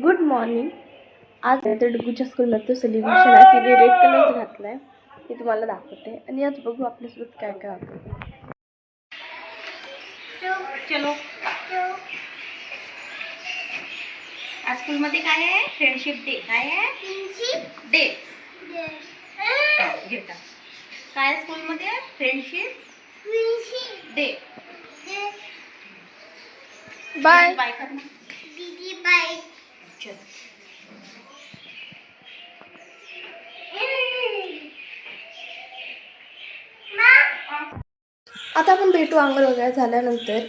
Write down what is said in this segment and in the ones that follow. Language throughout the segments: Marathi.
Good morning. आज तर डुगूच्या स्कूलमध्ये सेलिब्रेशन आहे. तिने रेड कलरचं घातलं आहे. मी तुम्हाला दाखवते आणि आज बघू आपल्यासोबत काय काय होतं. चलो आज स्कूलमध्ये काय आहे? Friendship day. काय आहे? Friendship day. घेता काय स्कूलमध्ये? Friendship day. बाय बाय कर ना दीदी. बाय. चल आता आपण भेटू आंघोळ वगैरे झाल्यानंतर.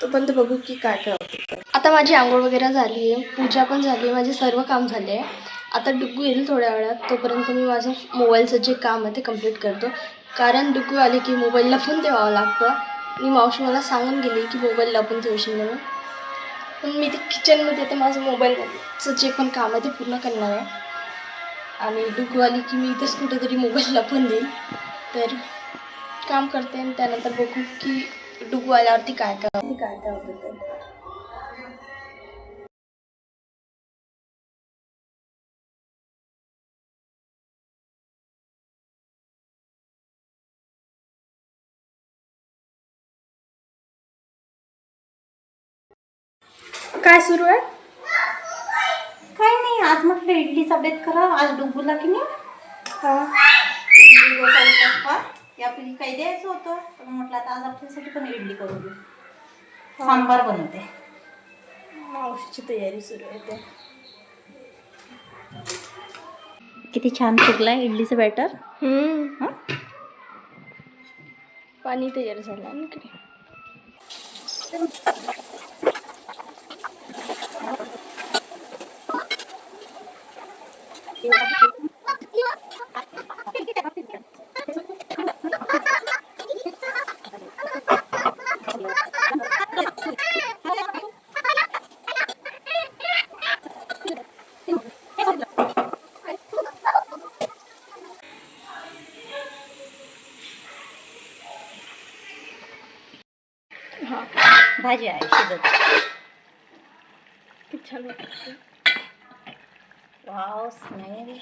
तोपर्यंत बघू की काय काय होतं. आता माझी आंघोळ वगैरे झाली आहे, पूजा पण झाली आहे, माझे सर्व काम झाले आहे. आता डुग्गू येईल थोड्या वेळात. तोपर्यंत मी माझं मोबाईलचं जे काम आहे ते कंप्लीट करतो. कारण डुग्गू आले की मोबाईल लपून ठेवावं लागतं. मी मावशी मला सांगून गेली की मोबाईल लपून ठेवशील म्हणून. पण मी ते किचनमध्ये तर माझं मोबाईलचं जे पण काम आहे ते पूर्ण करणार आहे. आणि डुग्गू आली की मी इथंच कुठेतरी मोबाईल लपून देईल. तर काम करते आणि त्यानंतर बघू की डुग्गू आल्यावरती काय काय होतं ते. काय सुरू आहे? काय नाही, आज म्हटलं इडलीचा बेत करा. आज डुग्गूला की नाही हां इडली डोसा उत्तप्पा यापैकी काही द्यायचं होतं. तर म्हटलं आता आज आपल्यासाठी पण इडली करू दे. सांबार बनवते. मावशीची तयारी सुरू आहे ते. किती छान फुगलाय इडलीचं बॅटर. पाणी तयार झालं ना इकडे. भाजी आहे शिजत. किती छान वाटतं. Wow smell.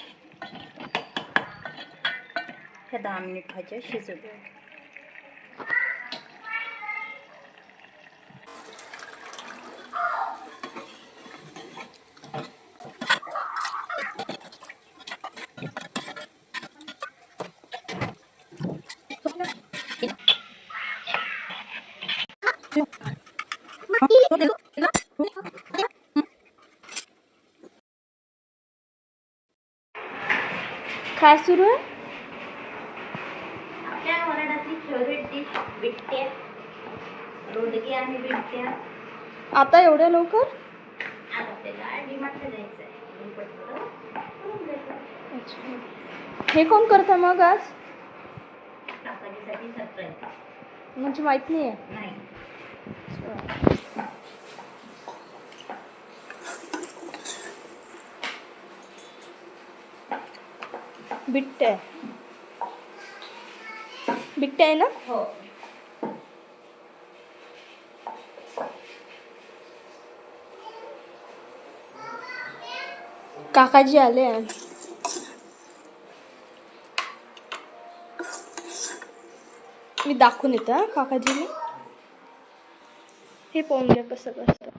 हे 10 मिनिट भाजी शिजू दे. काय सुरू आहे? आपल्या वराडातली फेवरेट डिश बिट्ट्या. रोडगी आणि बिट्ट्या. आता एवढ्या लवकर? आज आपल्याला डीमार्टला जायचं आहे. अच्छा. हे कोण करतं मग आज? काकाजीसाठी सरप्राईज. म्हणजे माहित नाही आहे. नाही बिट्टे आहे ना? हो. काकाजी आले आहे. मी दाखवून येते हा काकाजीने. हे पाहून घ्या कसं कसं.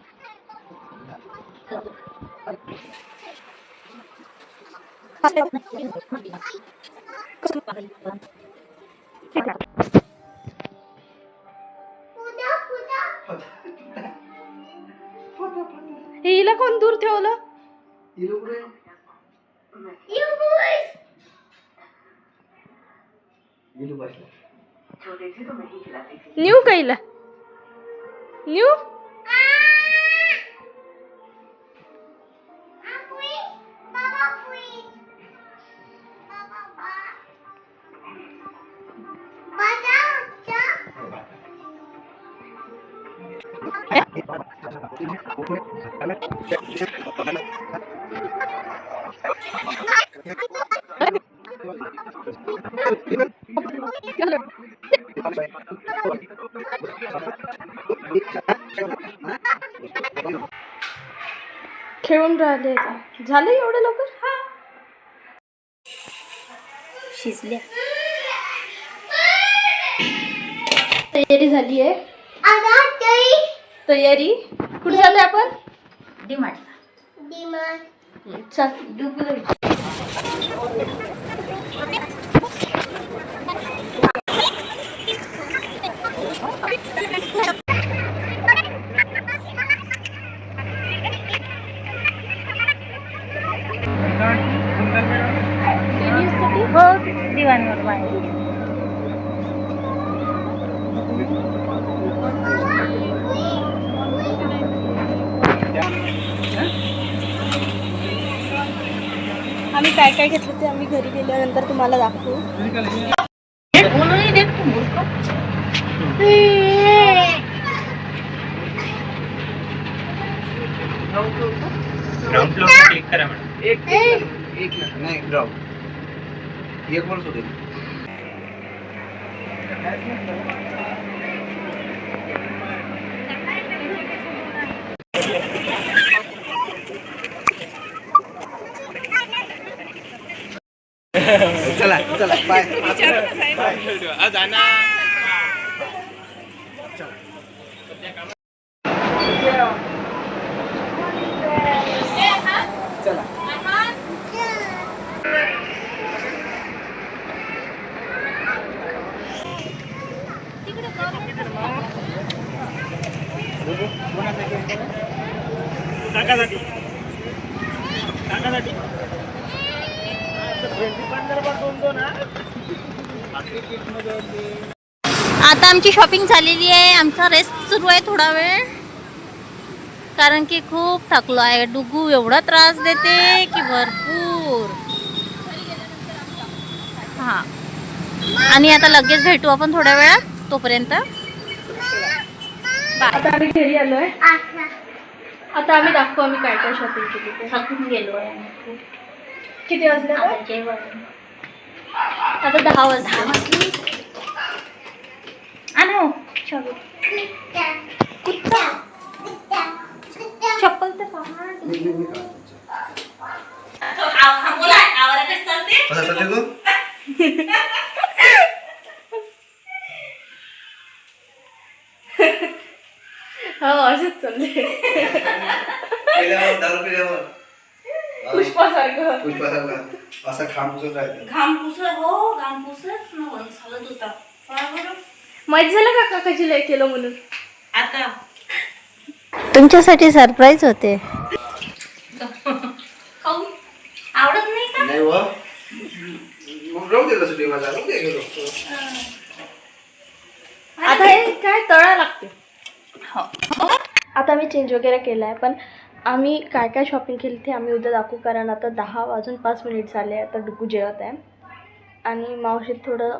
हे हिला कोण दूर ठेवलं? न्यू कैला न्यू खेळून राहिले झालं एवढं लवकर. शिजल्या. तयारी झाली आहे. तयारी कुठे जातोय आपण? डिमार्टला. चल. हो दिवाणवर बाहेर. आम्ही काय काय घेतलं ते आम्ही घरी गेल्यानंतर तुम्हाला दाखवू. ग्राउंड फ्लोर क्लिक करा मॅडम. एक नाही ग्राउंड एक वर्ष होते. चला चला बाय. आता आमची शॉपिंग झालेली आहे. आमचा रेस्ट सुरू आहे थोडा वेळ, कारण की खूप थकलो आहे. डुगू एवढा त्रास देते की भरपूर. हां, आणि आता लगेच भेटू आपण थोड्या वेळात. तोपर्यंत आता आम्ही घरी आलोय. आता आम्ही दाखवू आम्ही काय काय शॉपिंग केली ते. थकून गेलो आहे. किती वाजले आता? जेवण आता 10 वाजले. आणू चप्पल तर हो असंच चाललंय. पुष्पासारखं असा खांब पुसत राहते. घाम पुसत चालत होता. माहित झालं का काकाची लय केलं म्हणून. आता तुमच्यासाठी सरप्राईज होते. खाऊ आवडत नाही का? नाही व मग राहू दे सुटी माझा राहू दे गेलो. आता हे काय तळा लागते. हो. आता आम्ही चेंज वगैरे केला आहे, पण आम्ही काय काय शॉपिंग केली ते आम्ही उद्या दाखवू. कारण आता 10 वाजून 5 मिनिट झाले. आता डुगू जेवत आहे आणि मावशीत थोडं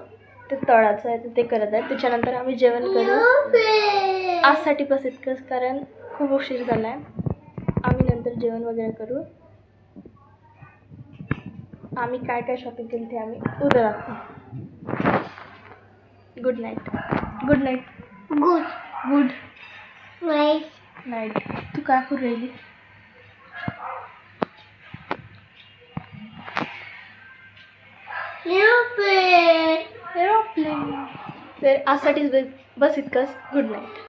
ते तळाचं आहे ते करत आहे. त्याच्यानंतर आम्ही जेवण करू. आजसाठी बस इतकंच, कारण खूप उशीर झाला आहे. आम्ही नंतर जेवण वगैरे करू. आम्ही काय काय शॉपिंग केली ते आम्ही उद्या दाखवू. Good night. Good night. Good night. तू काय करू राहिली? एरोप्लेन. तर आजसाठी बस इतकंच. Good night.